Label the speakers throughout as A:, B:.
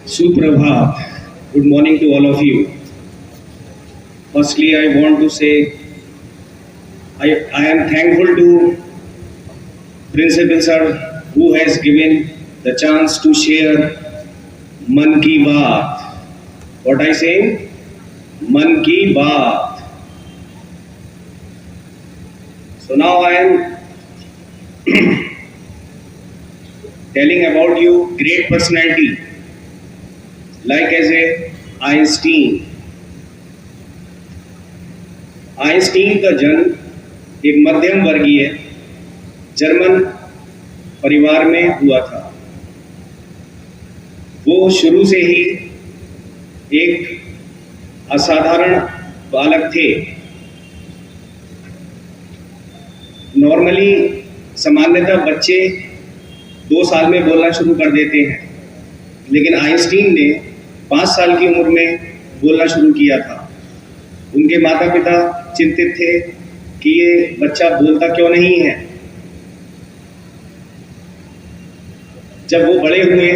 A: Suprabhat. Good morning to all of you. Firstly, I want to say I am thankful to Principal Sir who has given the chance to share Man Ki Baat. What I say? Man Ki Baat. So now I am telling about you great personality like as a Einstein. Einstein का जन्म एक मध्यम वर्गीय German परिवार में हुआ था। वो शुरू से ही एक असाधारण बालक थे। नॉर्मली सामान्यतः बच्चे 2 साल में बोलना शुरू कर देते हैं, लेकिन आइंस्टीन ने 5 साल की उम्र में बोलना शुरू किया था। उनके माता पिता चिंतित थे कि ये बच्चा बोलता क्यों नहीं है। जब वो बड़े हुए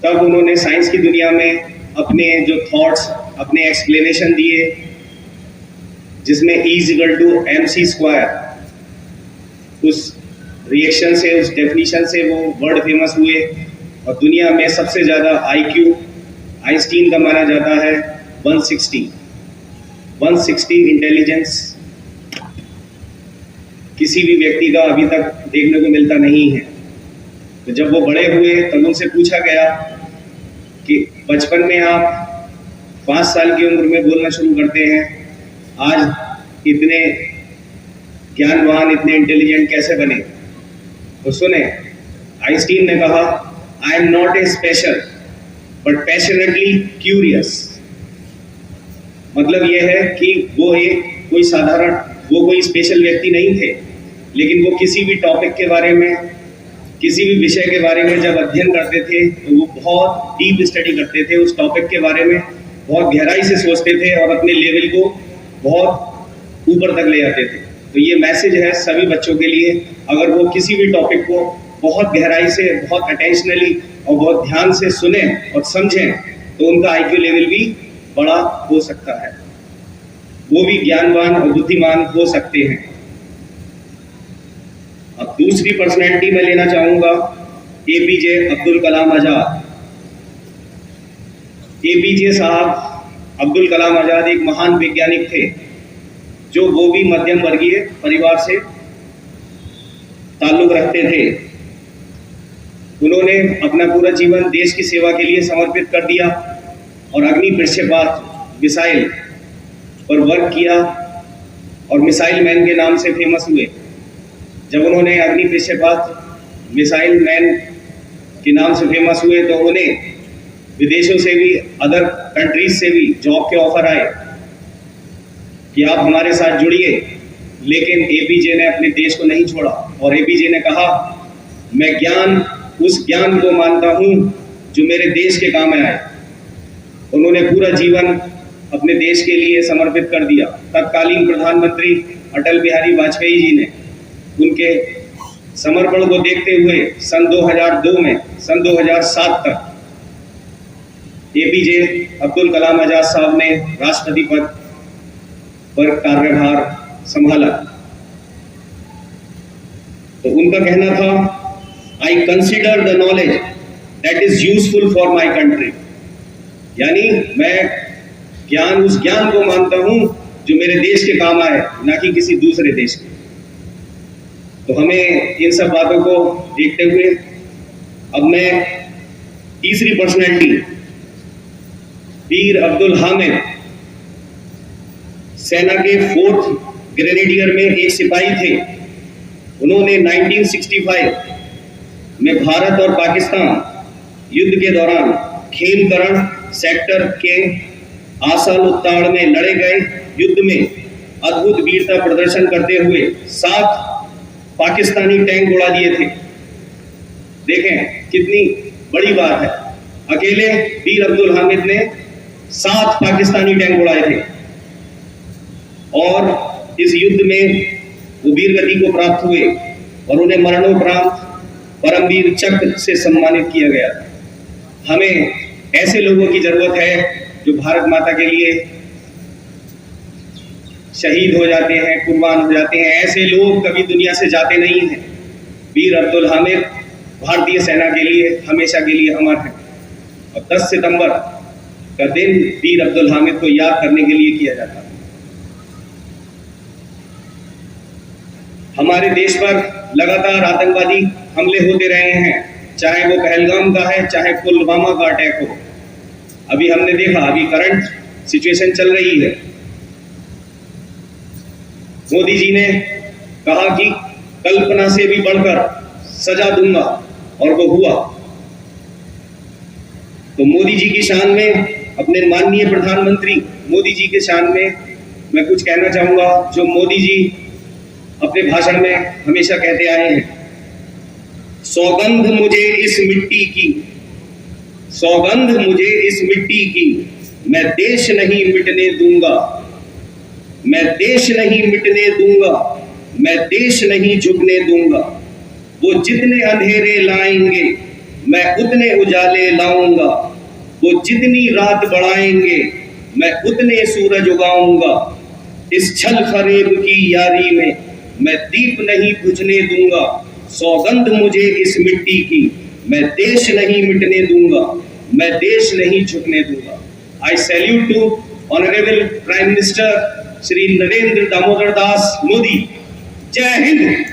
A: तब उन्होंने साइंस की दुनिया में अपने जो थॉट्स, अपने एक्सप्लेनेशन दिए, जिसमें E=mc², उस रिएक्शन से, उस डेफिनेशन से वो वर्ड फेमस हुए और दुनिया में सबसे ज़्यादा IQ आइंस्टीन का माना जाता है 160 इंटेलिजेंस किसी भी व्यक्ति का अभी तक देखने को मिलता नहीं है। तो जब वो बड़े हुए तब उनसे पूछा गया कि बचपन में आप 5 साल की उम्र में बोलना शुरू करते हैं, आज इतने ज्ञानवान, इतने इंटेलिजेंट कैसे बने? तो सुने, आइंस्टीन ने कहा, I am not a special but passionately curious. मतलब यह है कि वो कोई स्पेशल व्यक्ति नहीं थे, लेकिन वो किसी भी टॉपिक के बारे में, किसी भी विषय के बारे में जब अध्ययन करते थे तो वो बहुत डीप स्टडी करते थे, उस टॉपिक के बारे में बहुत गहराई से सोचते थे और अपने लेवल को बहुत ऊपर तक ले जाते थे। तो ये मैसेज है सभी बच्चों के लिए, अगर वो किसी भी टॉपिक को बहुत गहराई से, बहुत अटेंशनली और बहुत ध्यान से सुने और समझें तो उनका IQ लेवल भी बड़ा हो सकता है, वो भी ज्ञानवान और बुद्धिमान हो सकते हैं। अब दूसरी पर्सनैलिटी मैं लेना चाहूंगा, APJ अब्दुल कलाम आजाद। APJ साहब अब्दुल कलाम आजाद एक महान वैज्ञानिक थे, जो वो भी मध्यम वर्गीय परिवार से ताल्लुक रखते थे। उन्होंने अपना पूरा जीवन देश की सेवा के लिए समर्पित कर दिया और अग्नि प्रक्षेपात मिसाइल पर वर्क किया और मिसाइल मैन के नाम से फेमस हुए। जब उन्होंने अग्नि प्रक्षेपात मिसाइल मैन के नाम से फेमस हुए तो उन्हें विदेशों से भी, अदर कंट्रीज से भी जॉब के ऑफर आए कि आप हमारे साथ जुड़िए, लेकिन APJ ने अपने देश को नहीं छोड़ा और APJ ने कहा, मैं उस ज्ञान को मानता हूँ जो मेरे देश के काम में आए। उन्होंने पूरा जीवन अपने देश के लिए समर्पित कर दिया। तत्कालीन प्रधानमंत्री अटल बिहारी वाजपेयी जी ने उनके समर्पण को देखते हुए सन 2007 तक APJ अब्दुल कलाम आजाद साहब ने राष्ट्रपति पद पर कार्यभार संभाला। तो उनका कहना था, I consider the knowledge that is useful for my country। यानी मैं उस ज्ञान को मानता हूं जो मेरे देश के काम आए, ना कि किसी दूसरे देश के। तो हमें इन सब बातों को देखते हुए अब मैं तीसरी पर्सनैलिटी, वीर अब्दुल हामिद, सेना के 4th ग्रेनेडियर में एक सिपाही थे। उन्होंने 1965 में भारत और पाकिस्तान युद्ध के दौरान खेमकरण सेक्टर के आसल उत्ताड़ में लड़े गए युद्ध में अद्भुत वीरता प्रदर्शन करते हुए 7 पाकिस्तानी टैंक उड़ा दिए थे। देखें कितनी बड़ी बात है, अकेले वीर अब्दुल हामिद ने 7 पाकिस्तानी टैंक उड़ाए थे और इस युद्ध में वो वीर गति को प्राप्त हुए और उन्हें मरणोपरांत परमवीर चक्र से सम्मानित किया गया। हमें ऐसे लोगों की जरूरत है जो भारत माता के लिए शहीद हो जाते हैं, कुर्बान हो जाते हैं। ऐसे लोग कभी दुनिया से जाते नहीं हैं। वीर अब्दुल हामिद भारतीय सेना के लिए हमेशा के लिए अमर है और 10 सितंबर का दिन वीर अब्दुल हामिद को याद करने के लिए किया जाता है। हमारे देश पर लगातार आतंकवादी हमले होते रहे हैं, चाहे वो पहलगाम का है, चाहे पुलवामा का अटैक हो। अभी हमने देखा, अभी करंट सिचुएशन चल रही है। मोदी जी ने कहा कि कल्पना से भी बढ़कर सजा दूंगा और वो हुआ। तो मोदी जी की शान में, अपने माननीय प्रधानमंत्री मोदी जी के शान में मैं कुछ कहना चाहूंगा, जो मोदी जी अपने भाषण में हमेशा कहते आए हैं। सौगंध मुझे इस मिट्टी की, सौगंध मुझे इस मिट्टी की, मैं देश नहीं मिटने दूंगा, मैं देश नहीं मिटने दूंगा, मैं देश नहीं झुकने दूंगा। वो जितने अंधेरे लाएंगे मैं उतने उजाले लाऊंगा, वो जितनी रात बढ़ाएंगे मैं उतने सूरज उगाऊंगा। इस छल फरेब की यारी में मैं दीप नहीं बुझने दूंगा। सौगंध मुझे इस मिट्टी की, मैं देश नहीं मिटने दूंगा, मैं देश नहीं झुकने दूंगा। I salute to honourable prime minister Shri Narendra Damodar Das Modi. जय हिंद।